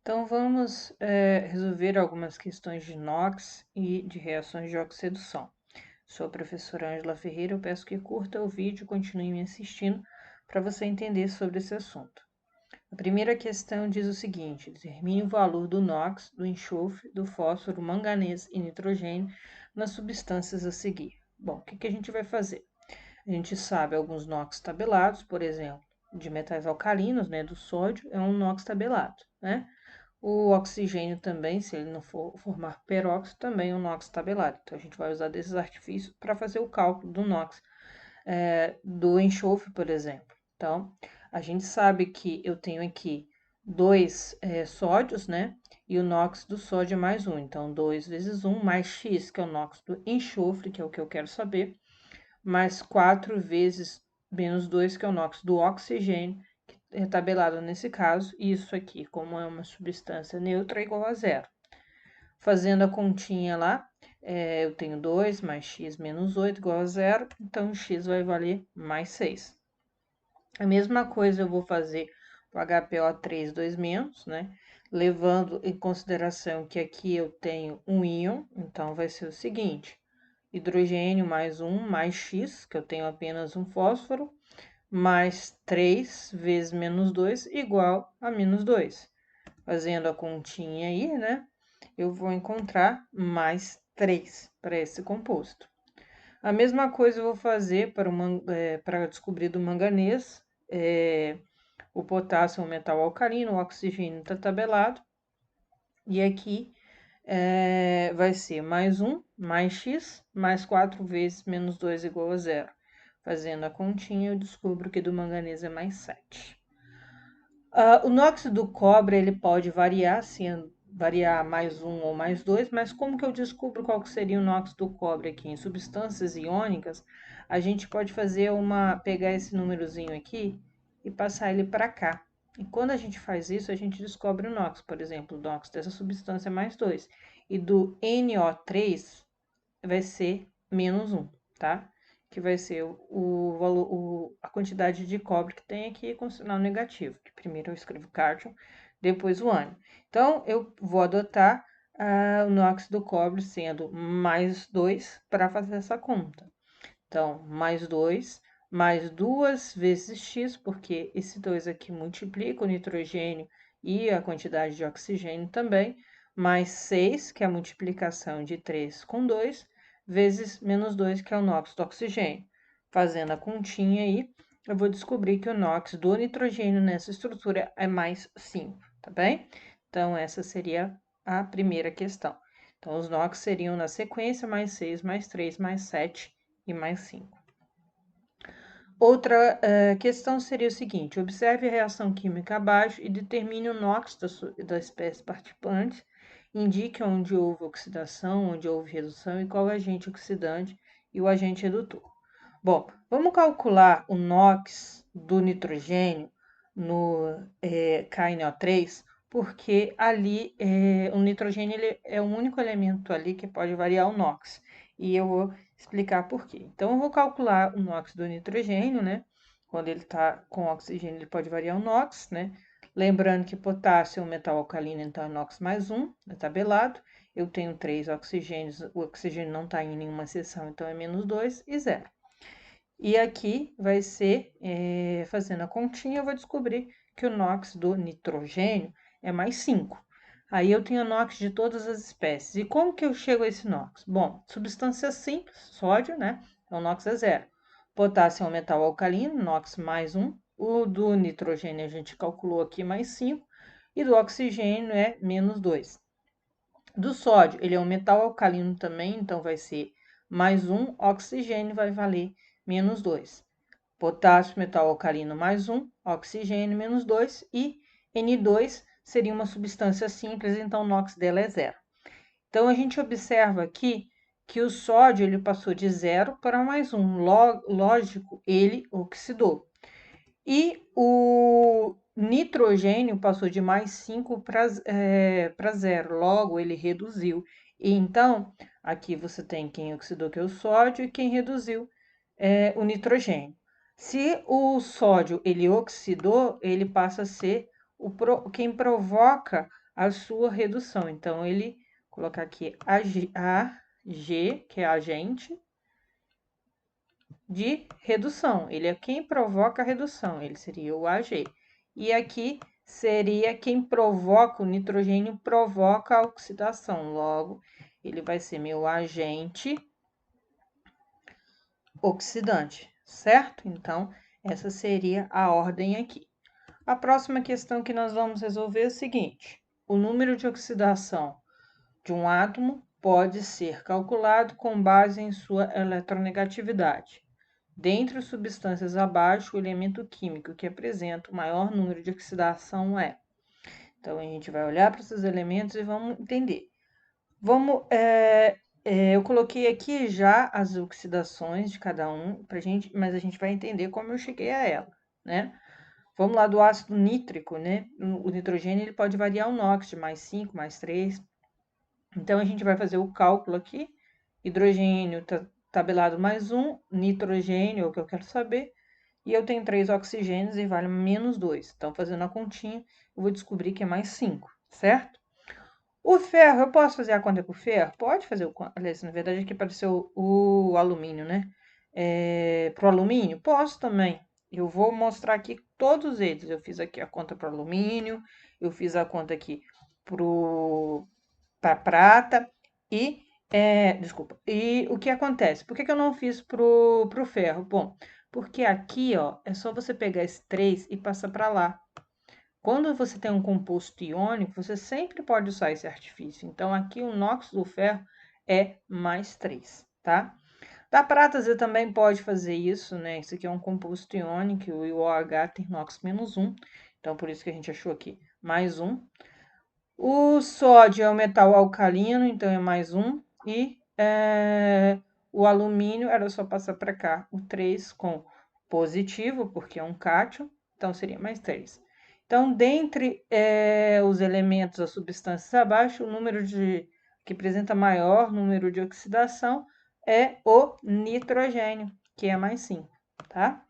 Então, vamos resolver algumas questões de inox e de reações de oxidação. Sou a professora Ângela Ferreira, eu peço que curta o vídeo e continue me assistindo para você entender sobre esse assunto. A primeira questão diz o seguinte: determine o valor do inox, do enxofre, do fósforo, manganês e nitrogênio nas substâncias a seguir. Bom, o que a gente vai fazer? A gente sabe alguns inox tabelados, por exemplo, de metais alcalinos, né, do sódio, é um inox tabelado, né? O oxigênio também, se ele não for formar peróxido, também é um NOx tabelado. Então, a gente vai usar desses artifícios para fazer o cálculo do NOx, do enxofre, por exemplo. Então, a gente sabe que eu tenho aqui dois sódios, né? E o NOx do sódio é mais um. Então, 2 vezes 1 mais X, que é o NOx do enxofre, que é o que eu quero saber, mais 4 vezes menos 2, que é o NOx do oxigênio, é tabelado nesse caso, e isso aqui, como é uma substância neutra, é igual a zero. Fazendo a continha lá, eu tenho 2 mais x menos 8 igual a zero, então x vai valer mais 6. A mesma coisa eu vou fazer o HPO3 2-, né? Levando em consideração que aqui eu tenho um íon, então vai ser o seguinte: hidrogênio mais 1 mais x, que eu tenho apenas um fósforo, mais 3 vezes menos 2 igual a menos 2. Fazendo a continha aí, né? Eu vou encontrar mais 3 para esse composto. A mesma coisa eu vou fazer para descobrir do manganês. O potássio é um metal alcalino, o oxigênio está tabelado. E aqui vai ser mais 1, mais x, mais 4 vezes menos 2 igual a zero. Fazendo a continha, eu descubro que do manganês é mais 7. O NOx do cobre ele pode variar, variar mais 1 ou mais 2, mas como que eu descubro qual que seria o NOx do cobre aqui? Em substâncias iônicas, a gente pode pegar esse númerozinho aqui e passar ele para cá. E quando a gente faz isso, a gente descobre o NOx, por exemplo, o NOx dessa substância é mais 2. E do NO3 vai ser menos 1, tá? Que vai ser o valor, a quantidade de cobre que tem aqui com sinal negativo. Que primeiro eu escrevo cátion, depois o ânion. Então, eu vou adotar o NOx do cobre sendo mais 2 para fazer essa conta. Então, mais 2, mais 2 vezes x, porque esse 2 aqui multiplica o nitrogênio e a quantidade de oxigênio também, mais 6, que é a multiplicação de 3 com 2, vezes menos 2, que é o NOx do oxigênio. Fazendo a continha aí, eu vou descobrir que o NOx do nitrogênio nessa estrutura é mais 5, tá bem? Então, essa seria a primeira questão. Então, os NOx seriam na sequência mais 6, mais 3, mais 7 e mais 5. Outra questão seria o seguinte: observe a reação química abaixo e determine o NOx da espécie participante, indique onde houve oxidação, onde houve redução e qual o agente oxidante e o agente redutor. Bom, vamos calcular o NOx do nitrogênio no KNO3, porque ali o nitrogênio ele é o único elemento ali que pode variar o NOx. E eu vou explicar por quê. Então, eu vou calcular o NOx do nitrogênio, né? Quando ele está com oxigênio, ele pode variar o NOx, né? Lembrando que potássio é um metal alcalino, então é NOx mais 1, é tabelado. Eu tenho 3 oxigênios, o oxigênio não está em nenhuma seção, então é menos 2 e 0. E aqui vai ser, fazendo a continha, eu vou descobrir que o NOx do nitrogênio é mais 5. Aí eu tenho NOx de todas as espécies. E como que eu chego a esse NOx? Bom, substância simples, sódio, né? Então, o NOx é 0. Potássio é um metal alcalino, NOx mais 1. O do nitrogênio a gente calculou aqui mais 5. E do oxigênio é menos 2. Do sódio, ele é um metal alcalino também, então vai ser mais 1. Oxigênio vai valer menos 2. Potássio, metal alcalino, mais 1. Oxigênio, menos 2. E N2 seria uma substância simples, então o NOx dela é 0. Então, a gente observa aqui que o sódio ele passou de 0 para mais 1. Lógico, ele oxidou. E o nitrogênio passou de mais 5 para 0, logo ele reduziu. E então, aqui você tem quem oxidou, que é o sódio, e quem reduziu é o nitrogênio. Se o sódio ele oxidou, ele passa a ser quem provoca a sua redução. Então, ele colocar aqui AG, que é agente de redução. Ele é quem provoca a redução, ele seria o AG. E aqui seria quem provoca, o nitrogênio provoca a oxidação. Logo, ele vai ser meu agente oxidante, certo? Então, essa seria a ordem aqui. A próxima questão que nós vamos resolver é o seguinte: o número de oxidação de um átomo pode ser calculado com base em sua eletronegatividade. Dentre as substâncias abaixo, o elemento químico que apresenta o maior número de oxidação é. Então, a gente vai olhar para esses elementos e vamos entender. Eu coloquei aqui já as oxidações de cada um, mas a gente vai entender como eu cheguei a ela, né? Vamos lá do ácido nítrico, né? O nitrogênio ele pode variar o NOx de mais 5, mais 3. Então, a gente vai fazer o cálculo aqui. Hidrogênio tabelado mais 1, nitrogênio, é o que eu quero saber. E eu tenho 3 oxigênios e vale menos 2. Então, fazendo a continha, eu vou descobrir que é mais 5, certo? O ferro, eu posso fazer a conta com o ferro? Pode fazer o... Aliás, na verdade, aqui apareceu o alumínio, né? Para o alumínio? Posso também. Eu vou mostrar aqui todos eles. Eu fiz aqui a conta para o alumínio, eu fiz a conta aqui para prata e... desculpa. E o que acontece? Por que eu não fiz pro ferro? Bom, porque aqui, ó, é só você pegar esse 3 e passar para lá. Quando você tem um composto iônico, você sempre pode usar esse artifício. Então, aqui o NOx do ferro é mais 3, tá? Da prata, você também pode fazer isso, né? Isso aqui é um composto iônico e o OH tem NOx menos 1. Então, por isso que a gente achou aqui mais 1. O sódio é um metal alcalino, então é mais 1. E o alumínio era só passar para cá o 3 com positivo, porque é um cátion, então seria mais 3. Então, dentre os elementos, as substâncias abaixo, o número que apresenta maior número de oxidação é o nitrogênio, que é mais 5, tá?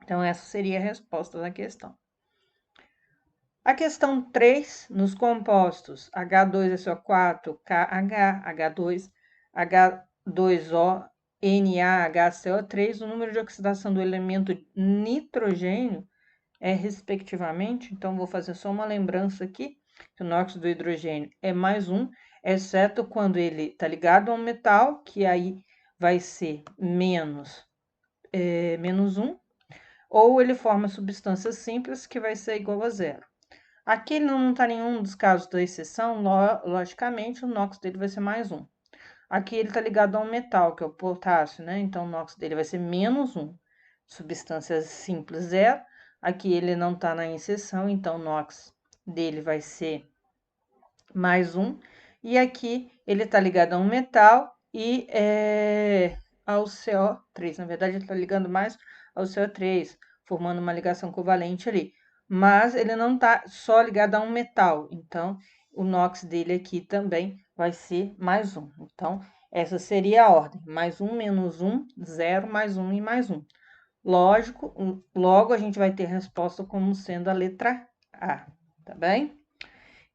Então, essa seria a resposta da questão. A questão 3, nos compostos H2SO4, KH, H2, H2O, NaHCO3, o número de oxidação do elemento nitrogênio é respectivamente, então vou fazer só uma lembrança aqui, que o NOx do hidrogênio é mais 1, exceto quando ele está ligado a um metal, que aí vai ser menos 1, ou ele forma substância simples, que vai ser igual a 0. Aqui ele não está em nenhum dos casos da exceção, logicamente o NOx dele vai ser mais 1. Aqui ele está ligado a um metal, que é o potássio, né? Então o NOx dele vai ser menos 1. Substância simples 0. Aqui ele não está na exceção, então o NOx dele vai ser mais 1. E aqui ele está ligado a um metal e ao CO3. Na verdade, ele está ligando mais ao CO3, formando uma ligação covalente ali. Mas ele não está só ligado a um metal, então o NOx dele aqui também vai ser mais 1. Então, essa seria a ordem: mais 1, menos 1, 0, mais 1 e mais 1. Lógico, logo a gente vai ter a resposta como sendo a letra A, tá bem?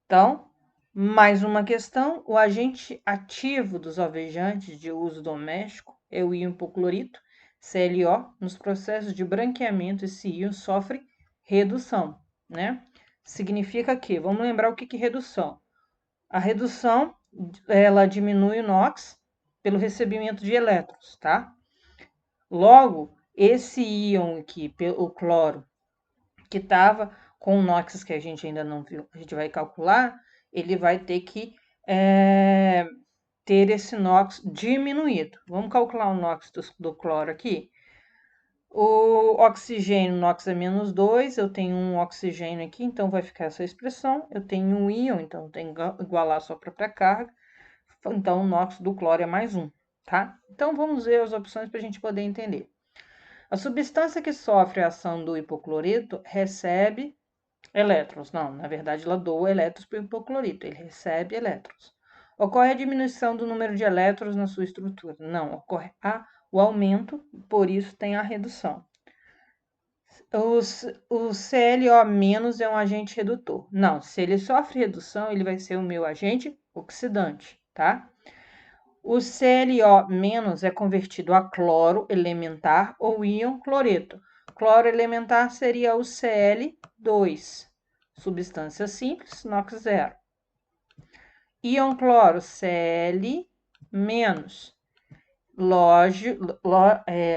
Então, mais uma questão: o agente ativo dos alvejantes de uso doméstico é o íon hipoclorito, ClO. Nos processos de branqueamento, esse íon sofre redução, né? Significa que, vamos lembrar o que é redução. A redução, ela diminui o NOx pelo recebimento de elétrons, tá? Logo, esse íon aqui, o cloro, que estava com o NOx que a gente ainda não viu, a gente vai calcular, ele vai ter que ter esse NOx diminuído. Vamos calcular o NOx do cloro aqui. O oxigênio, NOx é menos 2, eu tenho um oxigênio aqui, então vai ficar essa expressão. Eu tenho um íon, então tem que igualar a sua própria carga. Então, o NOx do cloro é mais 1, tá? Então, vamos ver as opções para a gente poder entender. A substância que sofre a ação do hipoclorito recebe elétrons. Não, na verdade, ela doa elétrons para o hipoclorito, ele recebe elétrons. Ocorre a diminuição do número de elétrons na sua estrutura? Não, ocorre o aumento, por isso tem a redução. O ClO- é um agente redutor. Não, se ele sofre redução, ele vai ser o meu agente oxidante, tá? O ClO- é convertido a cloro elementar ou íon cloreto. Cloro elementar seria o Cl2, substância simples, NOx zero. Íon cloro, Cl-.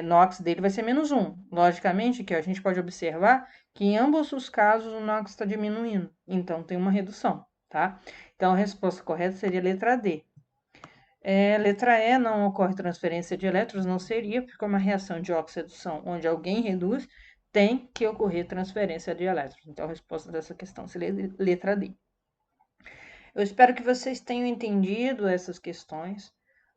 NOx dele vai ser -1. Logicamente, que a gente pode observar que em ambos os casos o NOx está diminuindo, então tem uma redução, tá? Então a resposta correta seria a letra D. Letra E, não ocorre transferência de elétrons, não seria, porque uma reação de oxidação onde alguém reduz, tem que ocorrer transferência de elétrons. Então a resposta dessa questão seria letra D. Eu espero que vocês tenham entendido essas questões.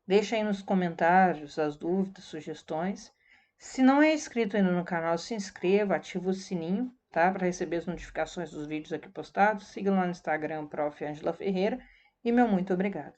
Deixa aí nos comentários as dúvidas, sugestões. Se não é inscrito ainda no canal, se inscreva, ativa o sininho, tá? Para receber as notificações dos vídeos aqui postados. Siga lá no Instagram, Prof. Ângela Ferreira. E meu muito obrigado.